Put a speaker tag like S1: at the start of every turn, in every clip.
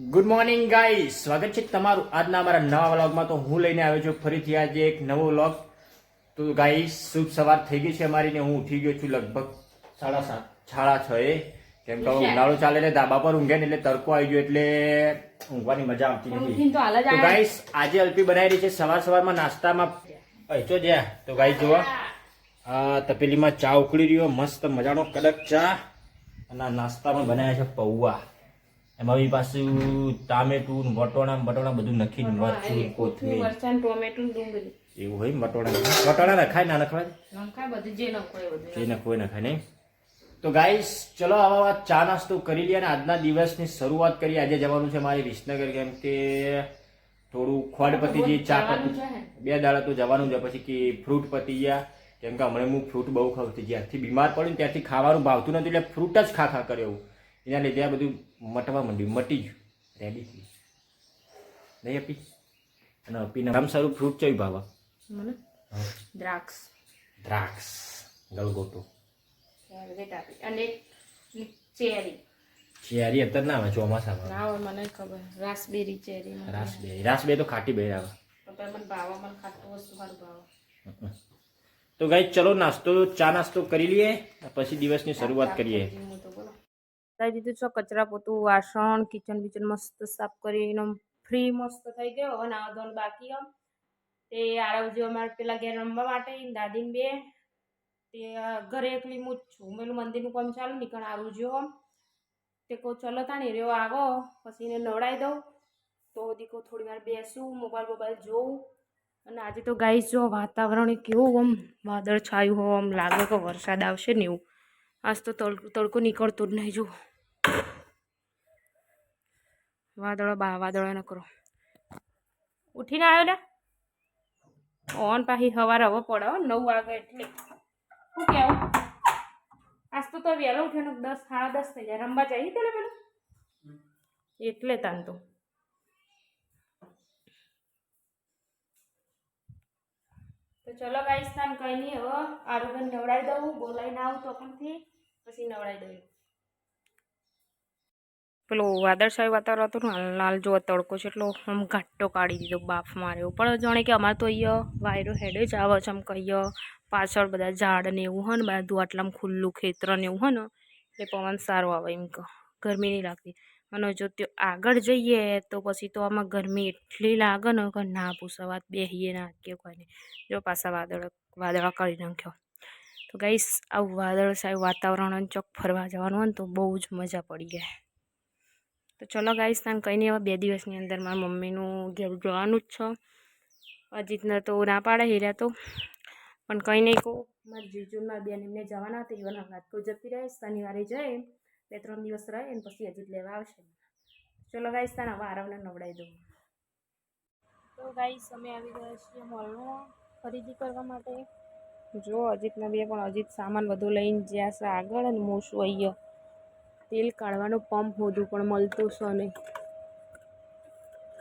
S1: Good morning guys, સ્વાગત છે તમારું આજના અમારા નવા વ્લોગમાં। તો હું લઈને આવ્યો છું ફરીથી આજે એક નવો વ્લોગ। તો ગાઈસ શુભ સવાર થઈ ગઈ છે અમારી ને હું ઉઠી ગયો છું લગભગ 7:30 6:30 કેમ કે ઉનાળો ચાલે ને ધાબા પર ઊંઘે ને એટલે તડકો આવી ગયો એટલે ઊંઘવાની મજા આવતી નથી। તો ગાઈસ આજે અલ્પી બનાવી રહી છે સવારમાં નાસ્તામાં પૈસો જ્યાં। તો ગાઈસ જુઓ તપેલીમાં ચા ઉકળી રહ્યો મસ્ત મજાનો કડક ચા અને નાસ્તામાં બનાવ્યા છે પૌવા। એમાં બી પાછું ટામેટું વટોણા બધું નાખીને મરચું કોથમીર મરચાં ટોમેટું ડુંગળી એવું હોય। વટોણા નખાય ના નખાય બધું જે નખવાય નખાય નહીં। તો ગાઈસ ચલો આવા ચા નાસ્તો કરી લઈએ અને આજના દિવસની શરૂઆત કરીએ। આજે જવાનું છે મારે વિસનગર કેમ કે થોડું ખોડ પતી ગઈ ચા પતી 2 દાડા તો જવાનું છે પછી કે ફ્રૂટ પતી ગયા કેમ કે હમણાં હું ફ્રૂટ બહુ ખાવતી જ્યારથી બીમાર પડ્યું ત્યારથી ખાવાનું ભાવતું નથી એટલે ફ્રૂટ જ ખા કર્યો એના લીધે આ બધું મટવા માંડ્યું મટી ગયું રેડી થઈ નહીં અપી અને અપીને આમ સારું ફ્રૂટ ચઈ ભાવ મને દ્રાક્ષ ગલગોટો અને ચેરી અત્યારે ના આવે ચોમાસામાં ના આવે મને ખબર રાસબેરી તો ખાટી બેર આવે તો ગાઈસ ચલો ચા નાસ્તો કરી લઈએ પછી દિવસની શરૂઆત કરીએ।
S2: દીધું છે કચરા પોતું વાસણ કિચન મસ્ત સાફ કરીને ફ્રી મસ્ત થઈ ગયો। અને આ ધોન બાકી તે આરવજો અમારે પેલા ઘેર રમવા માટે દાદીને બે તે ઘરે એકલી હું જ છું પેલું મંદિરનું કામ ચાલુ નીકળ આવજો તે કહું ચલો તાણી રહ્યો આવો પછી એને નવડાવી દઉં તો દીકો થોડી વાર બેસું મોબાઈલ જોઉં। અને આજે તો ગાઈસ જો વાતાવરણ કેવું આમ વાદળ છાયું હોય આમ લાગે કે વરસાદ આવશે ને એવું। આજ તો તડકો નીકળતો જ નહીં જો વાદળો ન કરો ઉઠીને આવ્યો ને ઓન પાછી સવારે હવે પડે 9 વાગે એટલે શું કેવું આજ તો વહેલો ઉઠ્યો 10 સાડા 10 થઈ જાય રમવા જઈએ તેને પેલું એટલે તાન તો ચલો ગાઈસ તાન કઈ નહીં હવે આરોગ્ય નવડાવી દઉં બોલાવીને આવું તો પણથી પછી નવડાવી દઉં। પેલો વાદળછાયું વાતાવરણ હતું ને લાલ જો તડકો છે એટલો આમ ઘાટો કાઢી દીધો બાફ માર્યો પણ જાણે કે અમારે તો અહીંયા વાયરો હેડે જ આવે છે આમ કહીએ પાછળ બધા ઝાડ ને એવું હોય ને બધું આટલામાં ખુલ્લું ખેતર ને એવું હોય ને એટલે પવન સારો આવે એમ કે ગરમી નહીં લાગતી। અને જો તે આગળ જઈએ તો પછી તો આમાં ગરમી એટલી લાગે ને કે ના પૂછો વાત બેહીએ ના કે કોઈ નહીં જો પાછા વાદળા કરી નાખ્યો। તો ગાઈસ આવું વાદળછાયું વાતાવરણ ચોક ફરવા જવાનું હોય ને તો બહુ જ મજા પડી જાય। તો ચલો ગાઈસ તાન કંઈ નહીં હવે 2 દિવસની અંદર મારા મમ્મીનું ઘેર જવાનું જ છે। અજીતને તો ના પાડે હીરા તો પણ કંઈ નહીં કહું મારા જીજુમાં બેન એમને જવાના હતા ઈવન વાત તો જતી રહે શનિવારે જાય 2-3 દિવસ રહે ને પછી અજીત લેવા આવશે। ચલો ગાઈસ તાન હવે આરવને નવડાવી દઉં। તો ગાઈસ અમે આવી ગયા છીએ મોલમાં ખરીદી કરવા માટે જો અજીતના બે પણ અજીત સામાન બધું લઈને જ્યાં છે આગળ અને હું શું અહીંયા તેલ કાઢવાનું પંપ હોધું પણ મળતું છે નહીં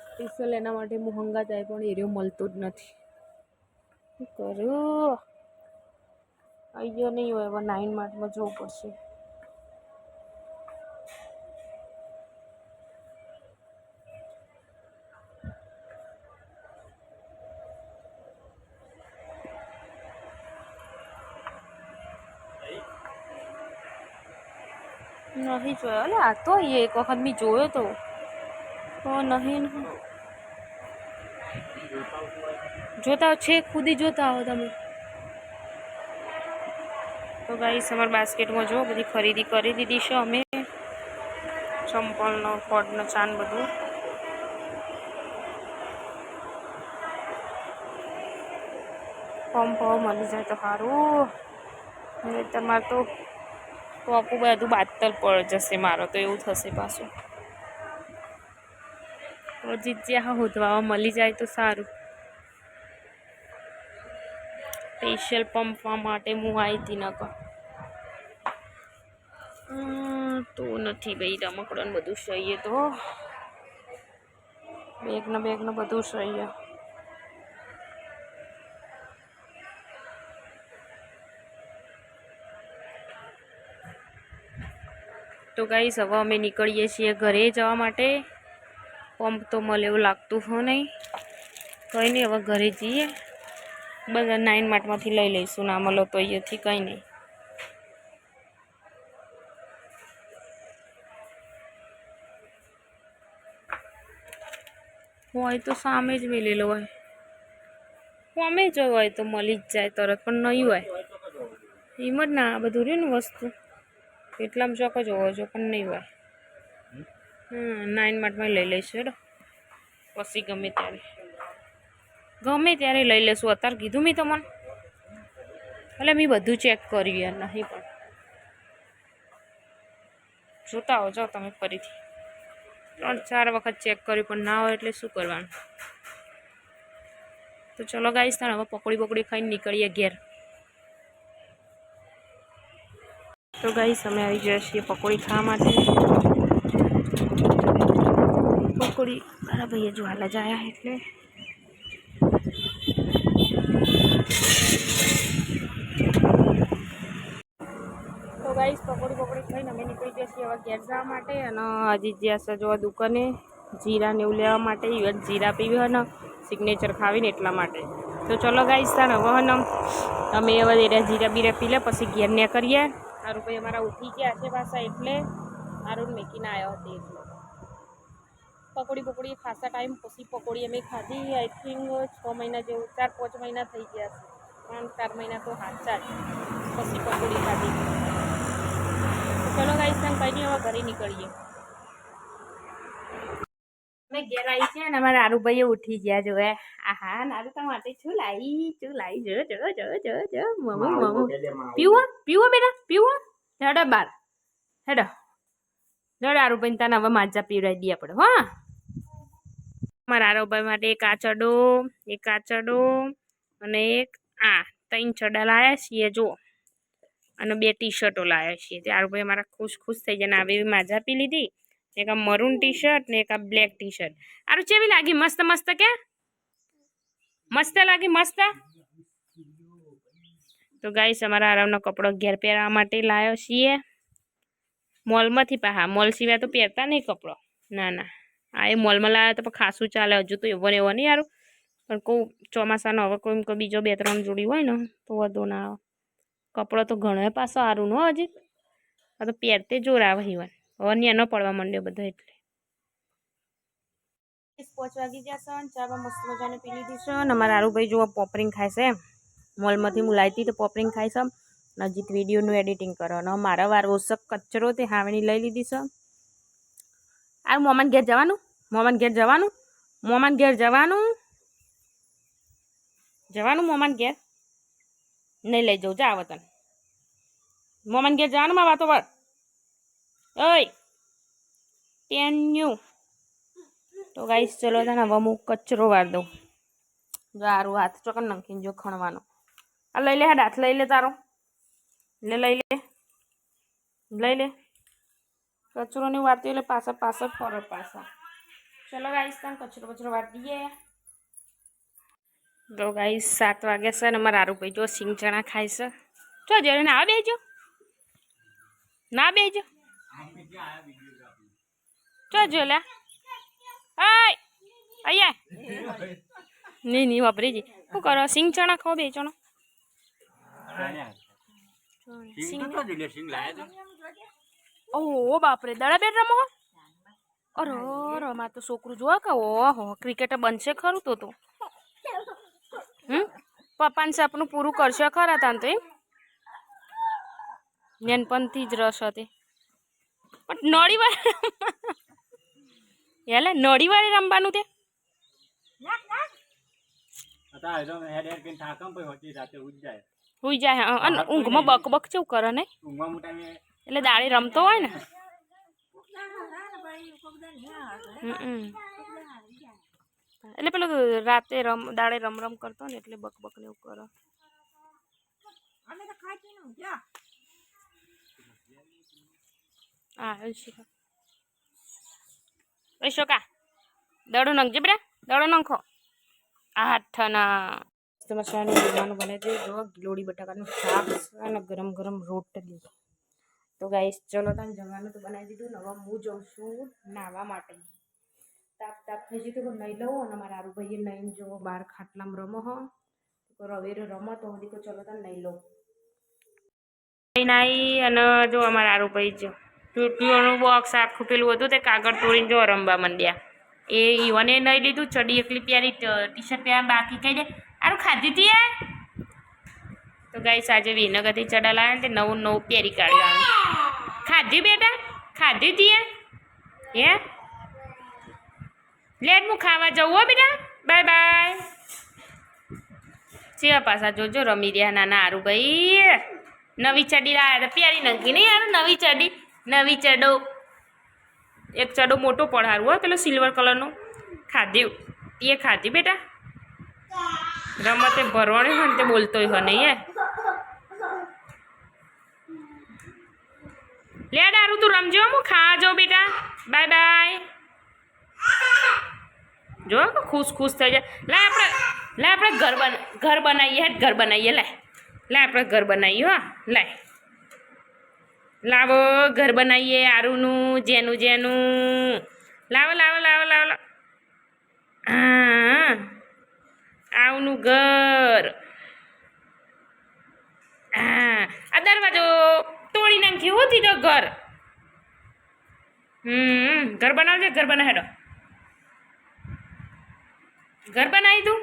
S2: સ્પેશિયલ એના માટે હું હંગા જાય પણ એરિયો મળતો જ નથી શું કરું અહીંયા નહીં હોય હવે 9 માર્ટમાં જવું પડશે। नहीं જોયો અલે આ તો એક વખત મેં જોયો તો નહીં જોતા છે ખુદી જોતા હો તમે। તો ગાઈસ અમારા બાસ્કેટમાં જો બધી ખરીદી કરી દીધી છે અમે ચંપલનો કોટનો ચાન બધું પંપ મળી જાય તો સારું નહીં તમારે તો ટોપું બધું બાતલ પડ જશે મારો તો એવું થશે પાછું હજી જ્યાં હોધવા મળી જાય તો સારું। સ્પેશિયલ પંપવા માટે હું આવી હતી નકર તો નથી ભાઈ રમકડું બધું સહીએ તો બેગને બધું સહીએ। તો ગાઈસ હવે અમે નીકળીએ છીએ ઘરે જવા માટે। પંપ તો મળે એવું લાગતું હો નહીં. કંઈ નહીં, હવે ઘરે જઈએ બધા 9 માર્ટમાંથી લઈ લઈશું. ના મળો તો અહીંયાથી કંઈ નહીં. હોય તો સામે જ મેલેલો હોય, સામે જ હોય તો મળી જ જાય તરત, પણ નહીં હોય એમ જ ના. આ બધું રહ્યું ને વસ્તુ એટલામાં ચોક જ હોવો છો, પણ નહીં હોય. 9 માર્ટમાં લઈ લઈશું હેડો, પછી ગમે ત્યારે લઈ લઈશું. અત્યારે કીધું મેં તમને, એટલે મેં બધું ચેક કર્યું યાર, નહીં પણ જોતા આવો જાઓ તમે ફરીથી. 3-4 વખત ચેક કર્યું પણ ના હોય એટલે શું કરવાનું. તો ચલો ગાઈસ, તાણ હવે પકોડી ખાઈને નીકળીએ ઘેર. તો ગાઈસ અમે આવી ગયા છીએ પકોડી ખાવા માટે. પકોડી મારા ભાઈએ જો હાલ જ આવ્યા એટલે તો ગાઈસ પકોડી ખાઈને અમે નીકળી ગયા છીએ હવે ઘેર જવા માટે. અને હજી જ્યાં છે જો દુકાને જીરા ને એવું લેવા માટે, ઇવન જીરા પીવી ને સિગ્નેચર ખાવીને એટલા માટે. તો ચલો ગાઈસ, તાણ હવે અમે હવે જીરા બીરા પી લે પછી ઘેર ને કરીએ. સારું ભાઈ અમારા ઉઠી ગયા છે પાછા, એટલે સારું મેકીને આવ્યો હતો. એટલે પકોડી ખાસા ટાઈમ પછી પકોડી અમે ખાધી. આઈ થિંક 6 મહિના જેવું, 4-5 મહિના થઈ ગયા છે. 3-4 મહિના તો સાચા જ પછી પકોડી ખાધી. ચલો ગાઈસ, કંઈ નહીં, હવે ઘરે નીકળીએ. અમે ઘેર આવી છે ને અમારા નારુભાઈએ ઉઠી ગયા જો. આહા, નારુ તમારા માટે શું લાવી જો. પીવો બેટા, પીવો. હેડો બાર, હેડો નારુભાઈ તને હવે માજા પીવડાવી દઈએ આપણે. હા, મારા નારુભાઈ માટે એક આ ચડો અને એક આ 3 ચડા લાવ્યા છીએ જો, અને 2 ટી-શર્ટો લાવ્યા છીએ. તે નારુભાઈ અમારા ખુશ થઈ જાય ને આવી માજા પી લીધી. એક આ મરૂન ટી-શર્ટ ને એક આ બ્લેક ટી-શર્ટ. આરું કેવી લાગી? મસ્ત કે મસ્ત લાગી, મસ્ત. તો ગાઈસ અમારા આરામનો કપડો ઘેર પહેરવા માટે લાવ્યો છીએ મોલમાંથી. મોલ સિવાય તો પહેરતા નહીં કપડો. ના આ એ મોલમાં લાવ્યો તો પણ ખાસું ચાલે. હજુ તો એવો નહીં યાર, પણ કોઈ ચોમાસાનો હવે કોઈ બીજો 2-3 જોડી હોય ને તો વધુ ના આવે. કપડો તો ઘણો પાછો સારું નો હજી. આ તો પહેરતે જોર આવે હિવન. હવે ન્યાનો પડવા માંડ્યો બધો એટલે. 5 વાગી જશે ને ચામાં મસ્ત મજાને પી લીધી છે. અને અમારા નારુભાઈ જો પોપરિંગ ખાય છે. મોલમાંથી હું લાવી હતી તો પોપરિંગ ખાય છે. નજીક વિડીયોનું એડિટિંગ કરો. અને મારા વાર ઓછક કચરો તે હાવણી લઈ લીધી છે. આ મોમાન ઘેર જવાનું, મોમાન ઘેર જવાનું નહીં લઈ જાઉં. જા આવે તને મોમાન ઘેર જવાનું. માં વાતો વાર ઓય ટેન્યુ. તો ગાઈસ ચલો તને હવે હું કચરો વાર દઉં. સારું હાથ ચોકન નાખીને જો ખણવાનો. આ લઈ લે, હાથ લઈ લે તારો, લઈ લે કચરો ની વારતી એટલે પાછા ફરો પાછા. ચલો ગાઈસ તને કચરો વાર દઈએ. તો ગાઈસ 7 વાગ્યા છે ને અમારા નારુભાઈ જો સિંગ ચણા ખાય છે. જો જયારે ના બેજો જો લે અહીંયા નહીં વાપરી જી. શું કરો? સિંગ ચણા ખાઓ, 2 ચણા. ઓહો બાપરે, દડા બેટ રમો. અરે રમા તો છોકરું જોવા કે ઓહો ક્રિકેટ બનશે ખરું તો પપ્પાને સપનું પૂરું કરશે ખરા તાન તો. એમ નેનપણથી જ રસ હતી પણ નળી વાળી રમવાનું તે હુઈ જાય. અને ઊંઘમાં બક ચેવું કરે ને, એટલે દાડી રમતો હોય ને. એટલે પેલું રાતે દાડે રમ કરતો ને એટલે બક ને એવું કરે. શોકા દડો નાખજે બેટા, દડો નાખો. આઠના મસાલાનું જમવાનું બને છે. જો ગિલોડી બટાકાનું શાક અને ગરમ રોટલી. તો ગાઈસ ચલો તને જમવાનું તો બનાવી દીધું. હવે હું જઉં છું નાહવા માટે. તાપ થઈ જતો તો નહીં લઉં અને મારા આરુભાઈએ નહીં જો બહાર ખાટલામાં રમો હો તો રવેરે રમો તો હજી તો ચલો તને નહીં લઉં નાઈ અને જો અમારા આરુભાઈ જો ચૂંટણીઓનું બોક્સ આખું પેલું હતું તે કાગળ તોડીને જો રમવા માંડ્યા એ ઈવને નહીં લીધું ચડી એકલી પ્યારી ટી શર્ટ પહેરવા બાકી કહી દે આરું ખાધી હતી યાર તો ગાઈસ આજે વિનગરથી ચડા લાવ્યા ને તે નવું પહેરી કાઢ્યું ખાધી બેટા ખાધી હતી હે લેટ હું ખાવા જવું હો બેટા બાય બાય છે પાછા જોજો રમી રહ્યા નાના હારું ભાઈ નવી ચડી લાવ્યા હતા પ્યારી નંકી નહીં યાર નવી ચડો એક ચડો મોટો પડારું હો પેલો સિલ્વર કલરનો ખાધ્યું એ ખાધી બેટા રમતે ભરવાણી હોય ને તે બોલતોય હોય નહીં યાર લે દારૂ તું રમજો હું ખાવા જાઉં બેટા બાય બાય જો ખુશ થઈ જાય લે આપણે ઘર બનાવીએ ઘર બનાવીએ લે આપણે ઘર બનાવીએ હો લાવો ઘર બનાવીએ આરુનું જેનું લાવો હા આવનું ઘર હા આ દરવાજો તોડી નાખી હોતી તો ઘર ઘર બનાવજે ઘર બનાવી હેડો ઘર બનાવી તું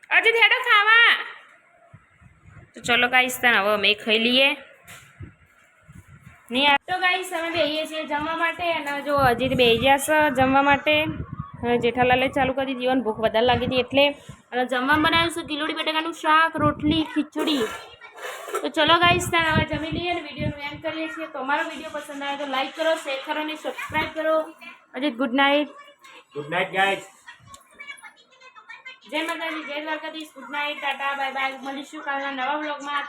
S2: અજીત હેડો ખાવા તો ચલો ગાઈસ તને હવે અમે ખાઈ લઈએ નહીં તો ગાઈસ અમે બેસીએ છીએ જમવા માટે અને જો અજીત બેસી જશે જમવા માટે જેઠાલાલે ચાલુ કરી દીધી ભૂખ વધારે લાગી હતી એટલે અને જમવા બનાવીશું કિલોડી બટાકાનું શાક રોટલી ખીચડી તો ચલો ગાઈસ તને હવે જમી લઈએ અને વિડીયોનું એન્ડ કરીએ છીએ તો અમારો વિડીયો પસંદ આવે તો લાઈક કરો શેર કરો અને સબસ્ક્રાઈબ કરો અજીત ગુડ નાઇટ
S1: ગાઈસ
S2: જય માતાજી જય Dwarkadhish good night Tata bye bye મળીશું કાલના નવા વ્લોગમાં